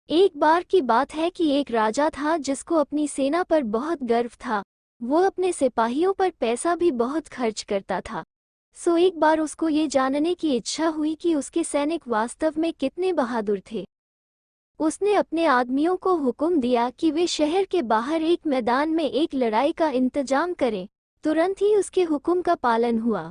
एक बार की बात है कि एक राजा था जिसको अपनी सेना पर बहुत गर्व था। वो अपने सिपाहियों पर पैसा भी बहुत खर्च करता था। एक बार उसको ये जानने की इच्छा हुई कि उसके सैनिक वास्तव में कितने बहादुर थे। उसने अपने आदमियों को हुक्म दिया कि वे शहर के बाहर एक मैदान में एक लड़ाई का इंतजाम करें। तुरंत ही उसके हुक्म का पालन हुआ।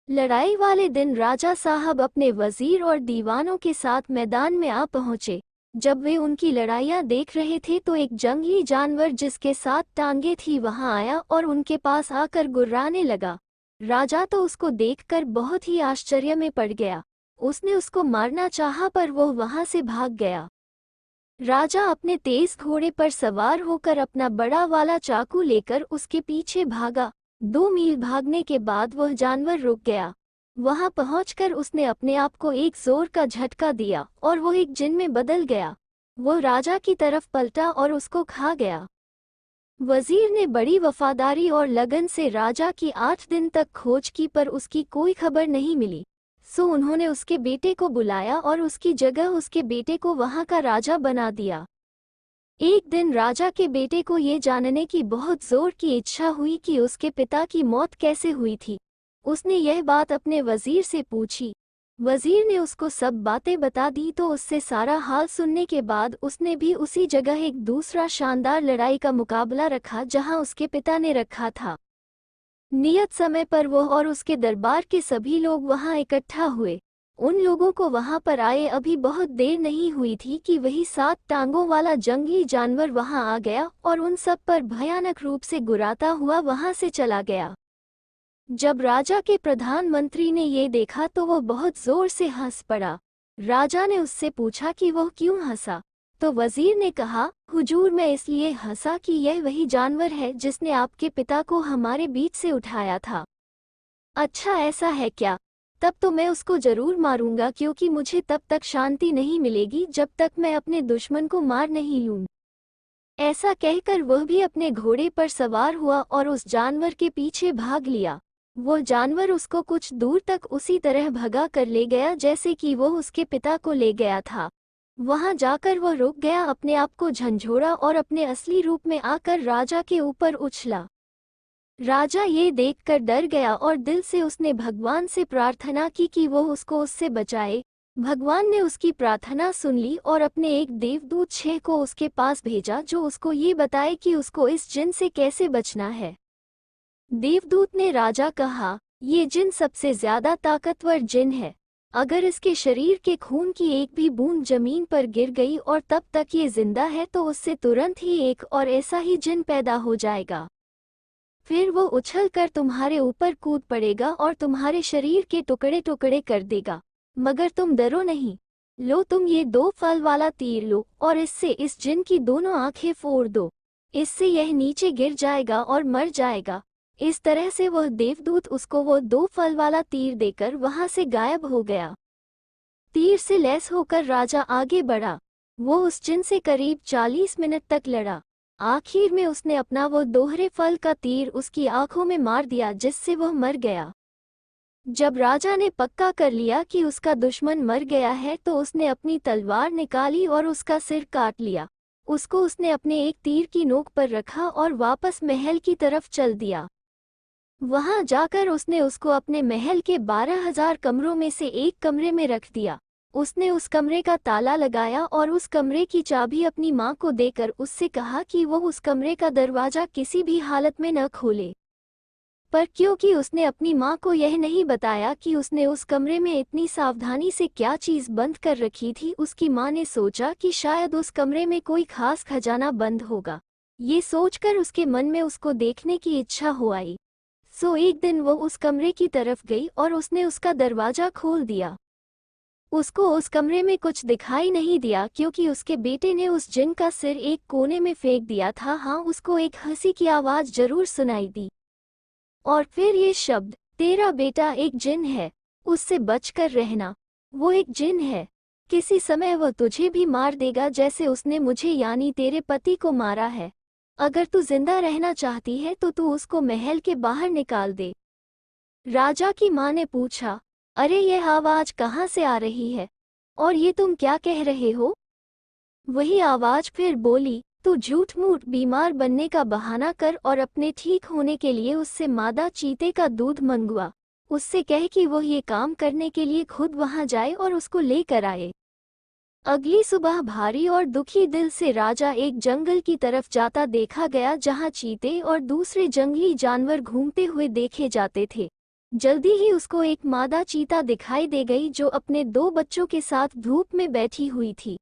लड़ाई वाले दिन राजा साहब अपने वजीर और दीवानों के साथ मैदान में आ पहुंचे। जब वे उनकी लड़ाइयां देख रहे थे तो एक जंगली जानवर जिसके 7 टांगे थी वहां आया और उनके पास आकर गुर्राने लगा। राजा तो उसको देखकर बहुत ही आश्चर्य में पड़ गया। उसने उसको मारना चाहा पर वो वहां से भाग गया। राजा अपने तेज घोड़े पर सवार होकर अपना बड़ा वाला चाकू लेकर उसके पीछे भागा। 2 मील भागने के बाद वह जानवर रुक गया। वहां पहुंचकर उसने अपने आप को एक जोर का झटका दिया और वो एक जिन में बदल गया। वो राजा की तरफ पलटा और उसको खा गया। वजीर ने बड़ी वफादारी और लगन से राजा की 8 दिन तक खोज की पर उसकी कोई खबर नहीं मिली। उन्होंने उसके बेटे को बुलाया और उसकी जगह उसके बेटे को वहां का राजा बना दिया। एक दिन राजा के बेटे को ये जानने की बहुत जोर की इच्छा हुई कि उसके पिता की मौत कैसे हुई थी। उसने यह बात अपने वजीर से पूछी। वजीर ने उसको सब बातें बता दी तो उससे सारा हाल सुनने के बाद उसने भी उसी जगह एक दूसरा शानदार लड़ाई का मुकाबला रखा जहां उसके पिता ने रखा था। नियत समय पर वो और उसके दरबार के सभी लोग वहां इकट्ठा हुए। उन लोगों को वहां पर आए अभी बहुत देर नहीं हुई थी कि वही 7 टांगों वाला जंगली जानवर वहां आ गया और उन सब पर भयानक रूप से गुर्राता हुआ वहां से चला गया। जब राजा के प्रधानमंत्री ने ये देखा तो वो बहुत जोर से हंस पड़ा। राजा ने उससे पूछा कि वह क्यों हंसा। तो वजीर ने कहा, हुजूर मैं इसलिए हंसा कि यह वही जानवर है जिसने आपके पिता को हमारे बीच से उठाया था। अच्छा ऐसा है क्या? तब तो मैं उसको जरूर मारूंगा क्योंकि मुझे तब तक शांति नहीं मिलेगी जब तक मैं अपने दुश्मन को मार नहीं लूं। ऐसा कहकर वह भी अपने घोड़े पर सवार हुआ और उस जानवर के पीछे भाग लिया। वो जानवर उसको कुछ दूर तक उसी तरह भगा कर ले गया जैसे कि वो उसके पिता को ले गया था। वहां जाकर वह रुक गया, अपने आप को झंझोड़ा और अपने असली रूप में आकर राजा के ऊपर उछला। राजा ये देखकर डर गया और दिल से उसने भगवान से प्रार्थना की कि वो उसको उससे बचाए। भगवान ने उसकी प्रार्थना सुन ली और अपने एक देवदूत 6 को उसके पास भेजा जो उसको ये बताए कि उसको इस जिन से कैसे बचना है। देवदूत ने राजा कहा, ये जिन सबसे ज्यादा ताकतवर जिन है। अगर इसके शरीर के खून की एक भी बूंद जमीन पर गिर गई और तब तक ये जिंदा है तो उससे तुरंत ही एक और ऐसा ही जिन पैदा हो जाएगा। फिर वो उछल कर तुम्हारे ऊपर कूद पड़ेगा और तुम्हारे शरीर के टुकड़े टुकड़े कर देगा। मगर तुम डरो नहीं। लो तुम ये 2 फल वाला तीर लो और इससे इस जिन की दोनों आंखें फोड़ दो। इससे यह नीचे गिर जाएगा और मर जाएगा। इस तरह से वह देवदूत उसको वो 2 फल वाला तीर देकर वहां से गायब हो गया। तीर से लैस होकर राजा आगे बढ़ा। वो उस जिन से करीब 40 मिनट तक लड़ा। आखिर में उसने अपना वो दोहरे फल का तीर उसकी आंखों में मार दिया जिससे वह मर गया। जब राजा ने पक्का कर लिया कि उसका दुश्मन मर गया है तो उसने अपनी तलवार निकाली और उसका सिर काट लिया। उसको उसने अपने एक तीर की नोक पर रखा और वापस महल की तरफ चल दिया। वहां जाकर उसने उसको अपने महल के 12,000 कमरों में से एक कमरे में रख दिया। उसने उस कमरे का ताला लगाया और उस कमरे की चाबी अपनी माँ को देकर उससे कहा कि वो उस कमरे का दरवाजा किसी भी हालत में न खोले। पर क्योंकि उसने अपनी माँ को यह नहीं बताया कि उसने उस कमरे में इतनी सावधानी से क्या चीज़ बंद कर रखी थी, उसकी माँ ने सोचा कि शायद उस कमरे में कोई खास खजाना बंद होगा। ये सोचकर उसके मन में उसको देखने की इच्छा हो आई। एक दिन वो उस कमरे की तरफ गई और उसने उसका दरवाजा खोल दिया। उसको उस कमरे में कुछ दिखाई नहीं दिया क्योंकि उसके बेटे ने उस जिन का सिर एक कोने में फेंक दिया था। हाँ, उसको एक हंसी की आवाज जरूर सुनाई दी और फिर ये शब्द, तेरा बेटा एक जिन है, उससे बचकर रहना। वो एक जिन है, किसी समय वह तुझे भी मार देगा जैसे उसने मुझे यानी तेरे पति को मारा है। अगर तू जिंदा रहना चाहती है तो तू उसको महल के बाहर निकाल दे। राजा की माँ ने पूछा, अरे यह आवाज कहाँ से आ रही है और ये तुम क्या कह रहे हो? वही आवाज फिर बोली, तू झूठ मूठ बीमार बनने का बहाना कर और अपने ठीक होने के लिए उससे मादा चीते का दूध मंगवा। उससे कह कि वो ये काम करने के लिए खुद वहां जाए और उसको लेकर आए। अगली सुबह भारी और दुखी दिल से राजा एक जंगल की तरफ जाता देखा गया जहां चीते और दूसरे जंगली जानवर घूमते हुए देखे जाते थे। जल्दी ही उसको एक मादा चीता दिखाई दे गई जो अपने 2 बच्चों के साथ धूप में बैठी हुई थी।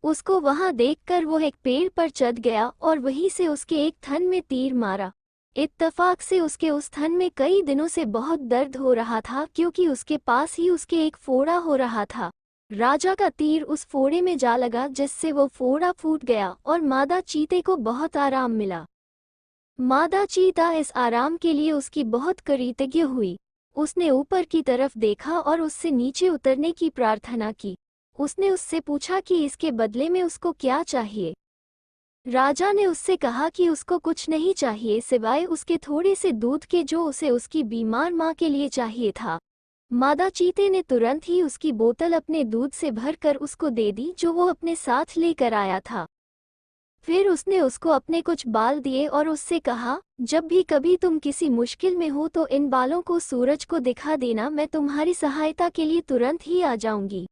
उसको वहां देखकर वो एक पेड़ पर चढ़ गया और वहीं से उसके एक थन में तीर मारा। इत्तफाक से उसके उस थन में कई दिनों से बहुत दर्द हो रहा था क्योंकि उसके पास ही उसके एक फोड़ा हो रहा था। राजा का तीर उस फोड़े में जा लगा जिससे वो फोड़ा फूट गया और मादा चीते को बहुत आराम मिला। मादा चीता इस आराम के लिए उसकी बहुत कृतज्ञ हुई। उसने ऊपर की तरफ देखा और उससे नीचे उतरने की प्रार्थना की। उसने उससे पूछा कि इसके बदले में उसको क्या चाहिए। राजा ने उससे कहा कि उसको कुछ नहीं चाहिए सिवाय उसके थोड़े से दूध के जो उसे उसकी बीमार माँ के लिए चाहिए था। मादा चीते ने तुरंत ही उसकी बोतल अपने दूध से भरकर उसको दे दी जो वो अपने साथ लेकर आया था। फिर उसने उसको अपने कुछ बाल दिए और उससे कहा, जब भी कभी तुम किसी मुश्किल में हो तो इन बालों को सूरज को दिखा देना, मैं तुम्हारी सहायता के लिए तुरंत ही आ जाऊंगी।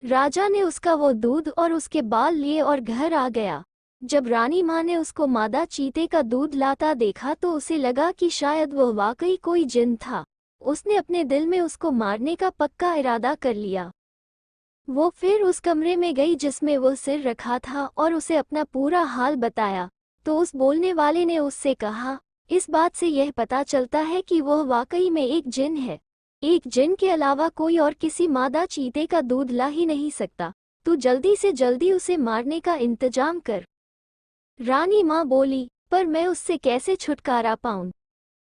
राजा ने उसका वो दूध और उसके बाल लिए और घर आ गया। जब रानी माँ ने उसको मादा चीते का दूध लाता देखा तो उसे लगा कि शायद वह वाकई कोई जिन था। उसने अपने दिल में उसको मारने का पक्का इरादा कर लिया। वो फिर उस कमरे में गई जिसमें वो सिर रखा था और उसे अपना पूरा हाल बताया। तो उस बोलने वाले ने उससे कहा, इस बात से यह पता चलता है कि वह वाकई में एक जिन है। एक जिन के अलावा कोई और किसी मादा चीते का दूध ला ही नहीं सकता। तू जल्दी से जल्दी उसे मारने का इंतजाम कर। रानी माँ बोली, पर मैं उससे कैसे छुटकारा पाऊं?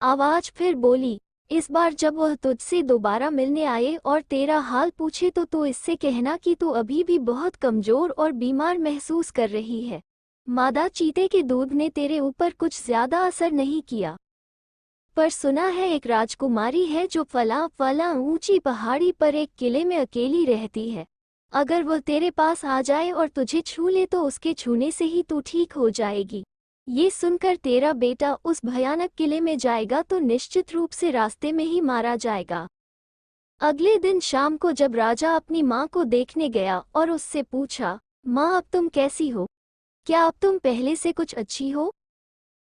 आवाज फिर बोली, इस बार जब वह तुझसे दोबारा मिलने आए और तेरा हाल पूछे तो तू इससे कहना कि तू अभी भी बहुत कमजोर और बीमार महसूस कर रही है। मादा चीते के दूध ने तेरे ऊपर कुछ ज्यादा असर नहीं किया। पर सुना है एक राजकुमारी है जो फला ऊंची पहाड़ी पर एक किले में अकेली रहती है। अगर वह तेरे पास आ जाए और तुझे छू ले तो उसके छूने से ही तू ठीक हो जाएगी। ये सुनकर तेरा बेटा उस भयानक किले में जाएगा तो निश्चित रूप से रास्ते में ही मारा जाएगा। अगले दिन शाम को जब राजा अपनी माँ को देखने गया और उससे पूछा, माँ अब तुम कैसी हो? क्या अब तुम पहले से कुछ अच्छी हो?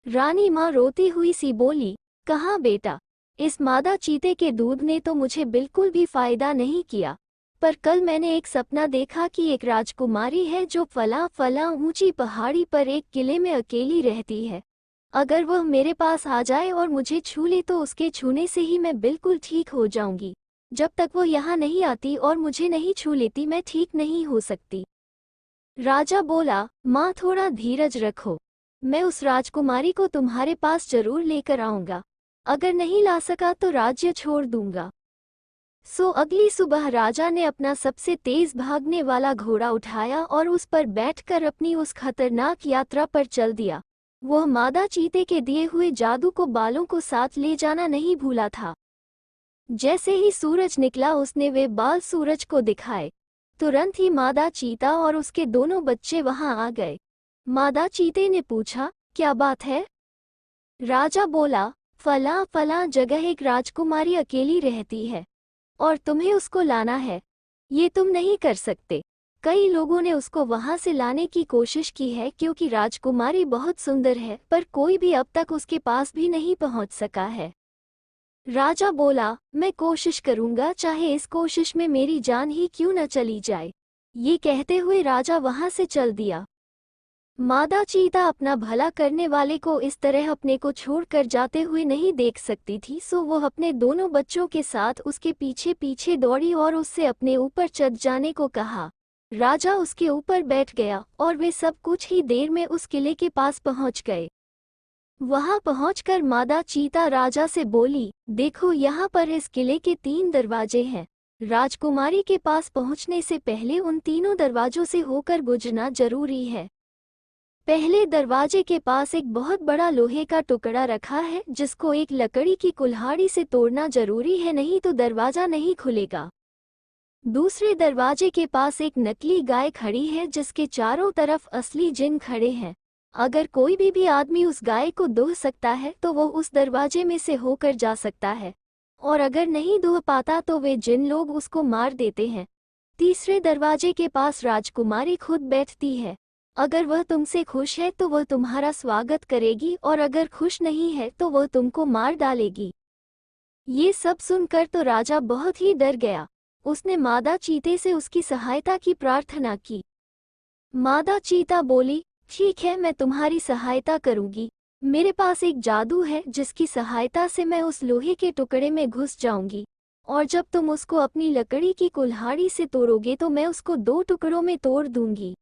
रानी माँ रोती हुई सी बोली, कहाँ बेटा, इस मादा चीते के दूध ने तो मुझे बिल्कुल भी फायदा नहीं किया। पर कल मैंने एक सपना देखा कि एक राजकुमारी है जो फला ऊंची पहाड़ी पर एक किले में अकेली रहती है। अगर वह मेरे पास आ जाए और मुझे छू ले तो उसके छूने से ही मैं बिल्कुल ठीक हो जाऊंगी। जब तक वो यहाँ नहीं आती और मुझे नहीं छू लेती मैं ठीक नहीं हो सकती। राजा बोला, माँ थोड़ा धीरज रखो। मैं उस राजकुमारी को तुम्हारे पास जरूर लेकर आऊंगा। अगर नहीं ला सका तो राज्य छोड़ दूंगा। सो अगली सुबह राजा ने अपना सबसे तेज भागने वाला घोड़ा उठाया और उस पर बैठकर अपनी उस खतरनाक यात्रा पर चल दिया। वह मादा चीते के दिए हुए जादू को बालों को साथ ले जाना नहीं भूला था। जैसे ही सूरज निकला उसने वे बाल सूरज को दिखाए। तुरंत ही मादा चीता और उसके दोनों बच्चे वहां आ गए। मादा चीते ने पूछा, क्या बात है? राजा बोला, फला जगह एक राजकुमारी अकेली रहती है और तुम्हें उसको लाना है। ये तुम नहीं कर सकते। कई लोगों ने उसको वहां से लाने की कोशिश की है क्योंकि राजकुमारी बहुत सुंदर है, पर कोई भी अब तक उसके पास भी नहीं पहुंच सका है। राजा बोला, मैं कोशिश करूंगा, चाहे इस कोशिश में मेरी जान ही क्यों न चली जाए। ये कहते हुए राजा वहां से चल दिया। मादा चीता अपना भला करने वाले को इस तरह अपने को छोड़कर जाते हुए नहीं देख सकती थी, सो वो अपने दोनों बच्चों के साथ उसके पीछे पीछे दौड़ी और उससे अपने ऊपर चढ़ जाने को कहा। राजा उसके ऊपर बैठ गया और वे सब कुछ ही देर में उस किले के पास पहुंच गए। वहां पहुंचकर मादा चीता राजा से बोली, देखो यहाँ पर इस किले के 3 दरवाजे हैं। राजकुमारी के पास पहुंचने से पहले उन तीनों दरवाजों से होकर गुजरना जरूरी है। पहले दरवाजे के पास एक बहुत बड़ा लोहे का टुकड़ा रखा है जिसको एक लकड़ी की कुल्हाड़ी से तोड़ना जरूरी है, नहीं तो दरवाजा नहीं खुलेगा। दूसरे दरवाजे के पास एक नकली गाय खड़ी है जिसके चारों तरफ असली जिन खड़े हैं। अगर कोई भी आदमी उस गाय को दूह सकता है तो वो उस दरवाजे में से होकर जा सकता है, और अगर नहीं दूह पाता तो वे जिन लोग उसको मार देते हैं। तीसरे दरवाजे के पास राजकुमारी खुद बैठती है। अगर वह तुमसे खुश है तो वह तुम्हारा स्वागत करेगी, और अगर खुश नहीं है तो वह तुमको मार डालेगी। ये सब सुनकर तो राजा बहुत ही डर गया। उसने मादा चीते से उसकी सहायता की प्रार्थना की। मादा चीता बोली, ठीक है, मैं तुम्हारी सहायता करूंगी। मेरे पास एक जादू है जिसकी सहायता से मैं उस लोहे के टुकड़े में घुस जाऊंगी, और जब तुम उसको अपनी लकड़ी की कुल्हाड़ी से तोड़ोगे तो मैं उसको 2 टुकड़ों में तोड़ दूंगी।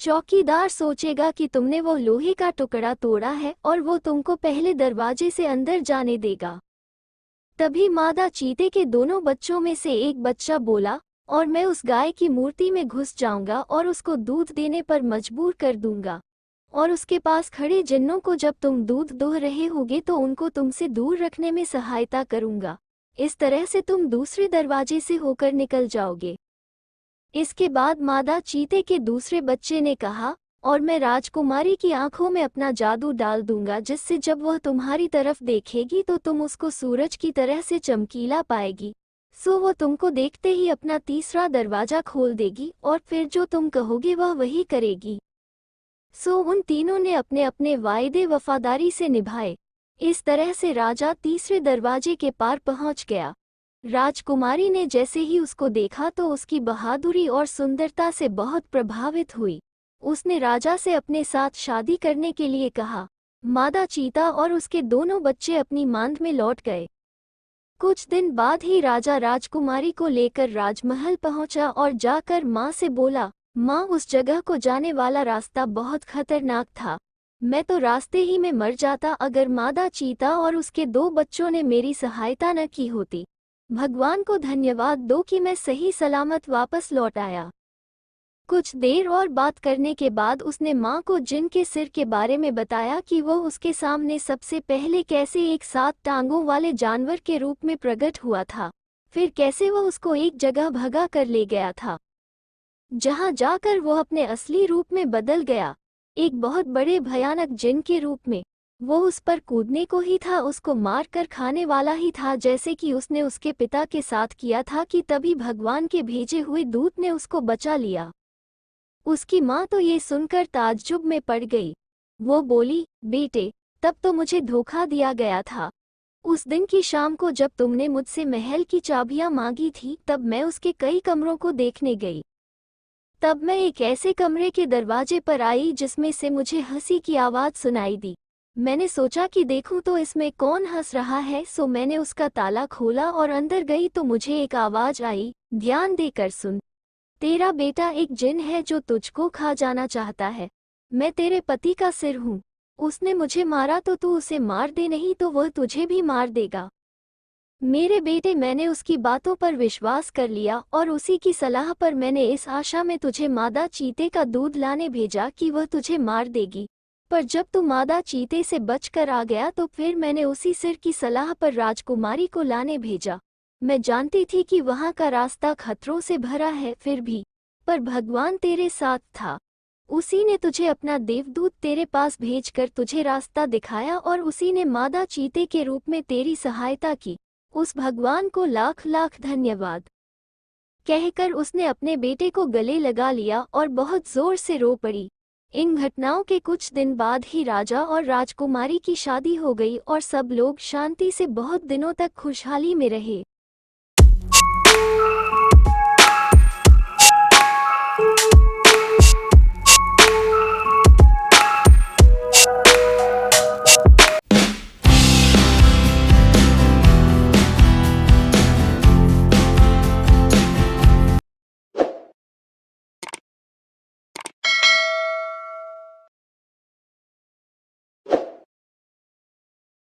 चौकीदार सोचेगा कि तुमने वो लोहे का टुकड़ा तोड़ा है और वो तुमको पहले दरवाजे से अंदर जाने देगा। तभी मादा चीते के दोनों बच्चों में से एक बच्चा बोला, और मैं उस गाय की मूर्ति में घुस जाऊंगा और उसको दूध देने पर मजबूर कर दूंगा, और उसके पास खड़े जिन्नों को जब तुम दूध दोह रहे होगे तो उनको तुमसे दूर रखने में सहायता करूंगा। इस तरह से तुम दूसरे दरवाजे से होकर निकल जाओगे। इसके बाद मादा चीते के दूसरे बच्चे ने कहा, और मैं राजकुमारी की आंखों में अपना जादू डाल दूंगा जिससे जब वह तुम्हारी तरफ देखेगी तो तुम उसको सूरज की तरह से चमकीला पाएगी। सो वो तुमको देखते ही अपना तीसरा दरवाजा खोल देगी, और फिर जो तुम कहोगे वह वही करेगी। सो उन तीनों ने अपने अपने वायदे वफादारी से निभाए। इस तरह से राजा तीसरे दरवाजे के पार पहुंच गया। राजकुमारी ने जैसे ही उसको देखा तो उसकी बहादुरी और सुंदरता से बहुत प्रभावित हुई। उसने राजा से अपने साथ शादी करने के लिए कहा। मादा चीता और उसके दोनों बच्चे अपनी मांद में लौट गए। कुछ दिन बाद ही राजा राजकुमारी को लेकर राजमहल पहुंचा और जाकर माँ से बोला, माँ, उस जगह को जाने वाला रास्ता बहुत खतरनाक था। मैं तो रास्ते ही में मर जाता अगर मादा चीता और उसके 2 बच्चों ने मेरी सहायता न की होती। भगवान को धन्यवाद दो कि मैं सही सलामत वापस लौट आया। कुछ देर और बात करने के बाद उसने माँ को जिन के सिर के बारे में बताया कि वो उसके सामने सबसे पहले कैसे एक 7 टांगों वाले जानवर के रूप में प्रकट हुआ था, फिर कैसे वो उसको एक जगह भगा कर ले गया था, जहाँ जाकर वो अपने असली रूप में बदल गया, एक बहुत बड़े भयानक जिन के रूप में। वो उस पर कूदने को ही था, उसको मार कर खाने वाला ही था, जैसे कि उसने उसके पिता के साथ किया था कि तभी भगवान के भेजे हुए दूत ने उसको बचा लिया। उसकी माँ तो ये सुनकर ताज्जुब में पड़ गई। वो बोली, बेटे, तब तो मुझे धोखा दिया गया था। उस दिन की शाम को जब तुमने मुझसे महल की चाबियां मांगी थी तब मैं उसके कई कमरों को देखने गई। तब मैं एक ऐसे कमरे के दरवाजे पर आई जिसमें से मुझे हंसी की आवाज़ सुनाई दी। मैंने सोचा कि देखूं तो इसमें कौन हंस रहा है, सो मैंने उसका ताला खोला और अंदर गई तो मुझे एक आवाज़ आई, ध्यान देकर सुन। तेरा बेटा एक जिन है जो तुझको खा जाना चाहता है। मैं तेरे पति का सिर हूँ। उसने मुझे मारा तो तू उसे मार दे, नहीं तो वह तुझे भी मार देगा। मेरे बेटे, मैंने उसकी बातों पर विश्वास कर लिया और उसी की सलाह पर मैंने इस आशा में तुझे मादा चीते का दूध लाने भेजा कि वह तुझे मार देगी, पर जब तू मादा चीते से बचकर आ गया तो फिर मैंने उसी सिर की सलाह पर राजकुमारी को लाने भेजा। मैं जानती थी कि वहाँ का रास्ता खतरों से भरा है, फिर भी पर भगवान तेरे साथ था। उसी ने तुझे अपना देवदूत तेरे पास भेजकर तुझे रास्ता दिखाया और उसी ने मादा चीते के रूप में तेरी सहायता की। उस भगवान को लाख लाख धन्यवाद। कहकर उसने अपने बेटे को गले लगा लिया और बहुत जोर से रो पड़ी। इन घटनाओं के कुछ दिन बाद ही राजा और राजकुमारी की शादी हो गई और सब लोग शांति से बहुत दिनों तक खुशहाली में रहे।